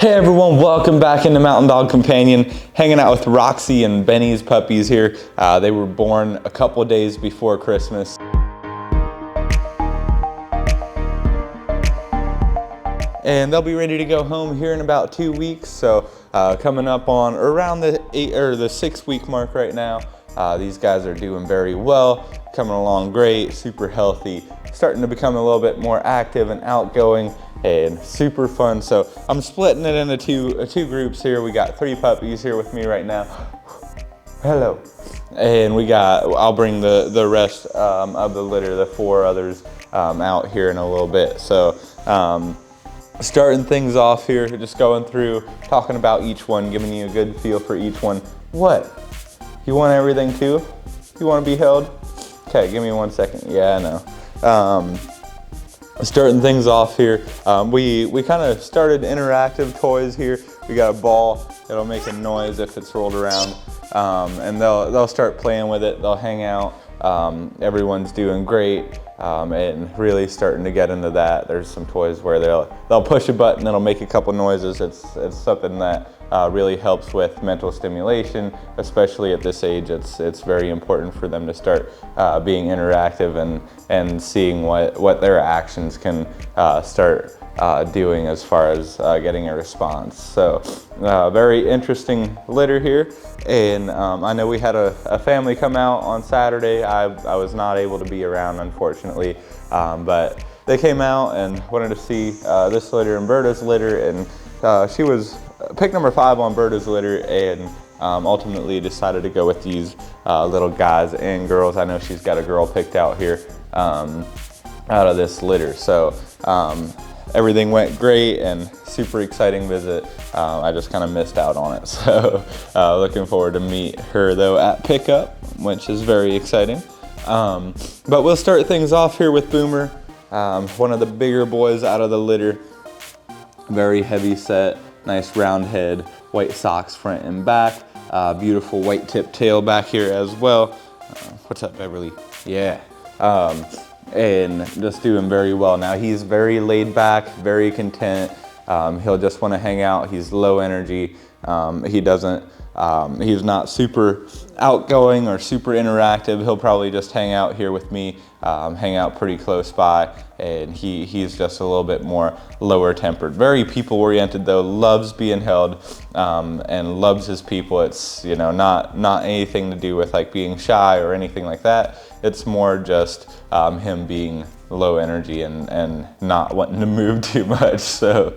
Hey everyone, welcome back into Mountain Dog Companion. Hanging out with Roxie and Bernese puppies here. They were born a couple days before Christmas. And they'll be ready to go home here in about 2 weeks. So coming up on around the 6 week mark right now. These guys are doing very well, coming along great, super healthy, starting to become a little bit more active and outgoing and super fun. So I'm splitting it into two groups here. We got 3 puppies here with me right now. Hello. And I'll bring the rest of the litter, the 4 others out here in a little bit. So starting things off here, just going through, talking about each one, giving you a good feel for each one. What? You want everything too? You want to be held? Okay, give me 1 second. Yeah, I know. Starting things off here, we kind of started interactive toys here. We got a ball, it'll make a noise if it's rolled around, and they'll start playing with it, they'll hang out. Everyone's doing great, and really starting to get into that. There's some toys where they'll push a button, it'll make a couple noises. It's something that really helps with mental stimulation, especially at this age. It's very important for them to start being interactive and seeing what their actions can start doing as far as getting a response. So very interesting litter here. And I know we had a family come out on Saturday. I was not able to be around, unfortunately, but they came out and wanted to see this litter and Berta's litter, and she was pick number 5 on Berta's litter, and ultimately decided to go with these little guys and girls. I know she's got a girl picked out here out of this litter. So everything went great and super exciting visit. I just kind of missed out on it. So looking forward to meet her though at pickup, which is very exciting. But we'll start things off here with Boomer, one of the bigger boys out of the litter. Very heavy set, nice round head, white socks front and back, beautiful white tip tail back here as well. What's up, Beverly? Yeah. And just doing very well. Now he's very laid back, very content. He'll just want to hang out. He's low energy. He's not super outgoing or super interactive. He'll probably just hang out here with me, hang out pretty close by, and he's just a little bit more lower tempered. Very people oriented though, loves being held, and loves his people. It's, you know, not anything to do with like being shy or anything like that. It's more just him being low energy and not wanting to move too much. So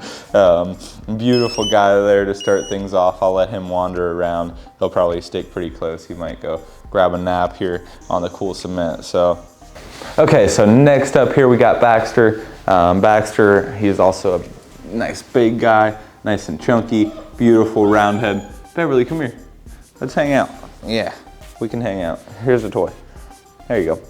beautiful guy there to start things off. I'll let him wander around. He'll probably stick pretty close. He might go grab a nap here on the cool cement. So okay, so next up here we got Baxter. Baxter, he's also a nice big guy, nice and chunky, beautiful round head. Beverly, come here. Let's hang out. Yeah, we can hang out. Here's a toy. There you go.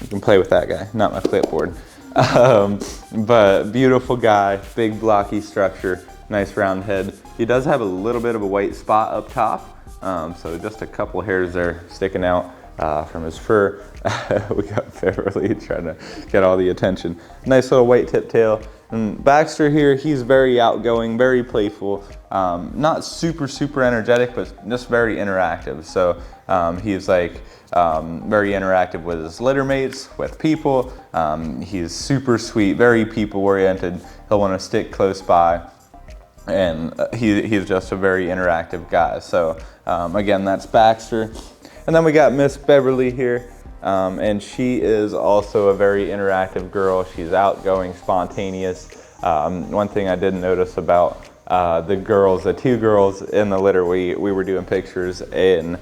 You can play with that guy, not my clipboard. But beautiful guy, big blocky structure, nice round head. He does have a little bit of a white spot up top, so just a couple hairs there sticking out from his fur. We got Beverly trying to get all the attention. Nice little white tip tail. And Baxter here, he's very outgoing, very playful, not super energetic, but just very interactive. So he's like very interactive with his litter mates, with people. He's super sweet, very people oriented. He'll want to stick close by, and he's just a very interactive guy. So again, that's Baxter. And then we got Miss Beverly here. And she is also a very interactive girl. She's outgoing, spontaneous. One thing I did notice about the 2 girls in the litter, we were doing pictures, and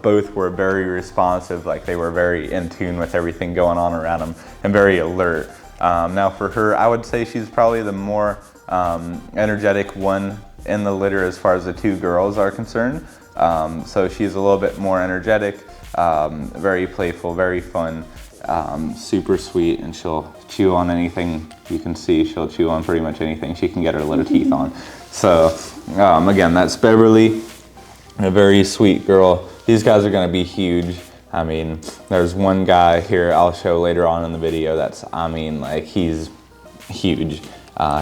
both were very responsive, like they were very in tune with everything going on around them and very alert. Now for her, I would say she's probably the more energetic one in the litter as far as the 2 girls are concerned. So she's a little bit more energetic. Very playful, very fun, super sweet, and she'll chew on anything you can see. She'll chew on pretty much anything she can get her little teeth on. So again, that's Beverly, a very sweet girl. These guys are going to be huge. I mean, there's one guy here I'll show later on in the video that's, I mean, like, he's huge.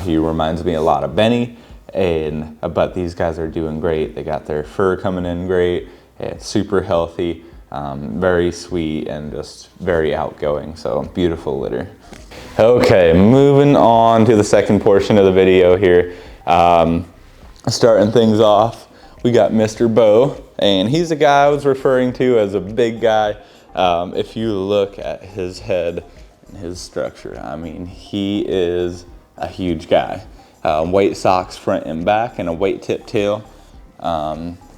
He reminds me a lot of Benny, But these guys are doing great. They got their fur coming in great. It's super healthy, very sweet, and just very outgoing. So beautiful litter. Okay, moving on to the second portion of the video here. Starting things off, we got Mr. Bo, and he's the guy I was referring to as a big guy. If you look at his head and his structure, I mean, he is a huge guy. White socks front and back and a white tip tail.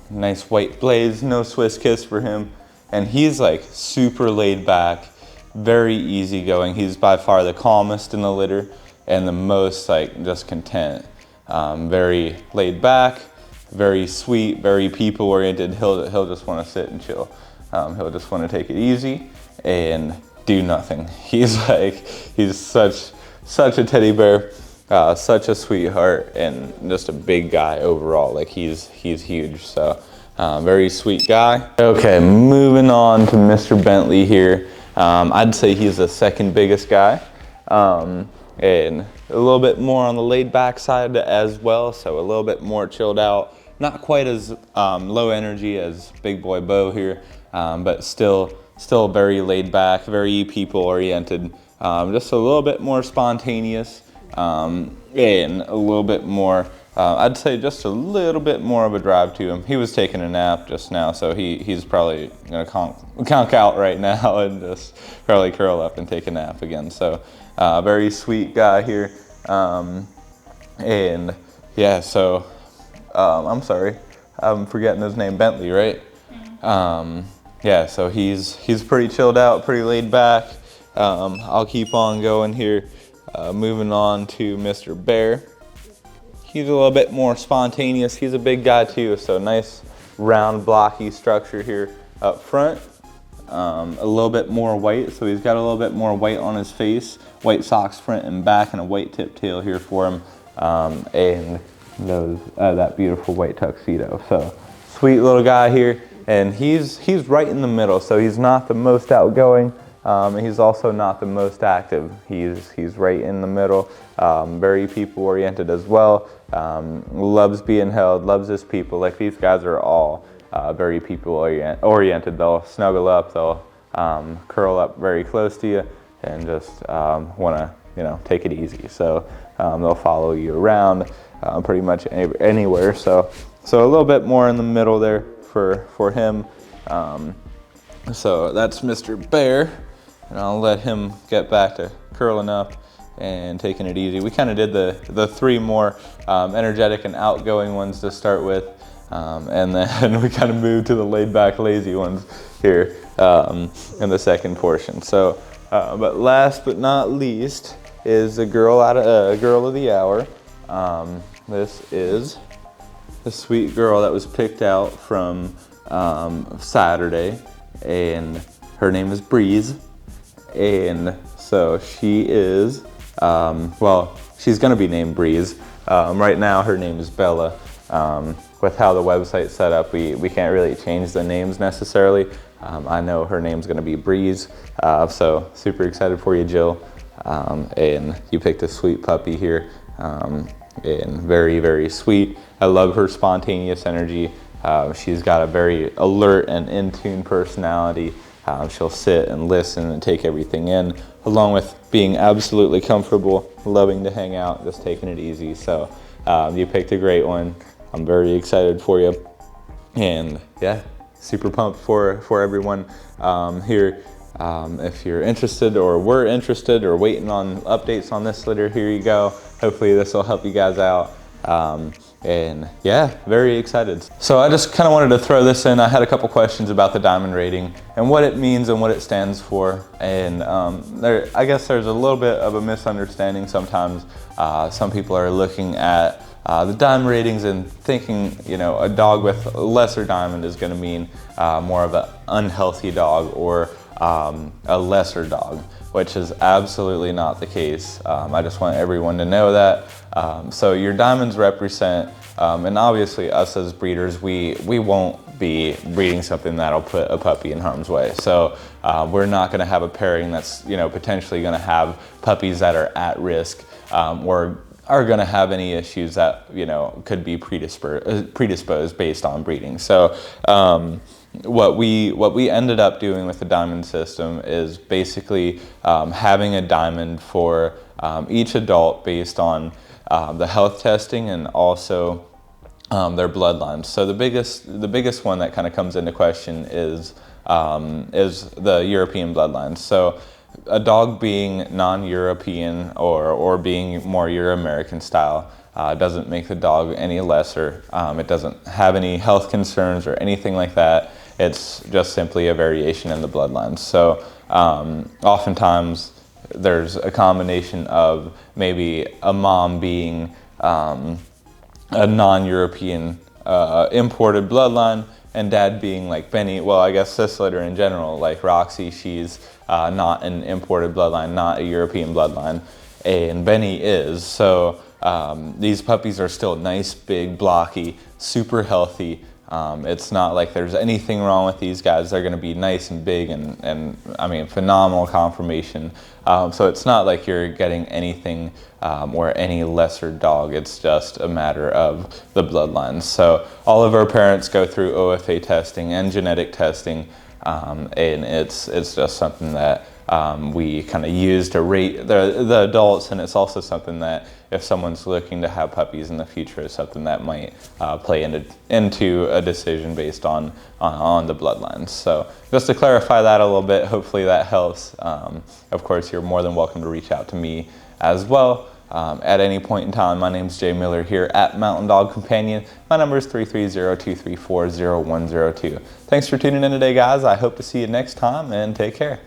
Nice white blades, no Swiss kiss for him. And he's like super laid back, very easygoing. He's by far the calmest in the litter and the most like just content. Very laid back, very sweet, very people oriented. He'll just want to sit and chill. He'll just want to take it easy and do nothing. He's such a teddy bear, such a sweetheart, and just a big guy overall. Like he's huge. So very sweet guy. Okay, moving on to Mr. Bentley here. I'd say he's the second biggest guy. And a little bit more on the laid back side as well, so a little bit more chilled out. Not quite as low energy as Big Boy Bo here, but still very laid back, very people oriented. Just a little bit more spontaneous, and a little bit more, I'd say just a little bit more of a drive to him. He was taking a nap just now, so he's probably gonna conk out right now and just probably curl up and take a nap again. So very sweet guy here. And yeah, so I'm sorry, I'm forgetting his name, Bentley, right? Yeah, so he's pretty chilled out, pretty laid back. I'll keep on going here. Moving on to Mr. Bear. He's a little bit more spontaneous. He's a big guy too, so nice round blocky structure here up front. A little bit more white, so he's got a little bit more white on his face. White socks front and back and a white tip tail here for him. And that beautiful white tuxedo. So sweet little guy here, and he's right in the middle, so he's not the most outgoing. He's also not the most active. He's right in the middle, very people oriented as well. Loves being held, loves his people. Like these guys are all very people oriented. They'll snuggle up, they'll curl up very close to you and just want to take it easy. So they'll follow you around pretty much anywhere. So a little bit more in the middle there for him. So that's Mr. Bear. And I'll let him get back to curling up and taking it easy. We kind of did the three more energetic and outgoing ones to start with, and then we kind of moved to the laid back, lazy ones here in the second portion. So, but last but not least is a girl of the hour. This is the sweet girl that was picked out from Saturday, and her name is Breeze. And so she is, she's gonna be named Breeze. Right now her name is Bella. With how the website's set up, we can't really change the names necessarily. I know her name's gonna be Breeze, so super excited for you, Jill. And you picked a sweet puppy here, and very, very sweet. I love her spontaneous energy. She's got a very alert and in tune personality. She'll sit and listen and take everything in, along with being absolutely comfortable, loving to hang out, just taking it easy. So you picked a great one. I'm very excited for you. And yeah, super pumped for everyone here. If you're interested or were interested or waiting on updates on this litter, here you go. Hopefully this will help you guys out. And yeah, very excited. So I just kind of wanted to throw this in. I had a couple questions about the diamond rating and what it means and what it stands for. And I guess there's a little bit of a misunderstanding sometimes. Some people are looking at the diamond ratings and thinking, a dog with a lesser diamond is going to mean more of an unhealthy dog or a lesser dog, which is absolutely not the case. I just want everyone to know that. So your diamonds represent, and obviously us as breeders, we won't be breeding something that'll put a puppy in harm's way. So we're not gonna have a pairing that's potentially gonna have puppies that are at risk or are going to have any issues that, you know, could be predisposed based on breeding. So what we ended up doing with the diamond system is basically having a diamond for each adult based on the health testing and also their bloodlines. So the biggest one that kind of comes into question is the European bloodlines. So a dog being non-European or being more Euro-American style doesn't make the dog any lesser. It doesn't have any health concerns or anything like that. It's just simply a variation in the bloodlines. So oftentimes there's a combination of maybe a mom being a non-European imported bloodline, and dad being like Benny, well, I guess this litter in general, like Roxie, she's not an imported bloodline, not a European bloodline, and Benny is. So these puppies are still nice, big, blocky, super healthy. It's not like there's anything wrong with these guys. They're going to be nice and big and I mean, phenomenal conformation. So it's not like you're getting anything or any lesser dog. It's just a matter of the bloodlines. So all of our parents go through OFA testing and genetic testing, and it's just something that we kind of use to rate the adults, and it's also something that if someone's looking to have puppies in the future, is something that might play into a decision based on the bloodlines. So just to clarify that a little bit, hopefully that helps. Of course, you're more than welcome to reach out to me as well at any point in time. My name's Jay Miller here at Mountain Dog Companion. My number is 330-234-0102. Thanks for tuning in today, guys. I hope to see you next time, and take care.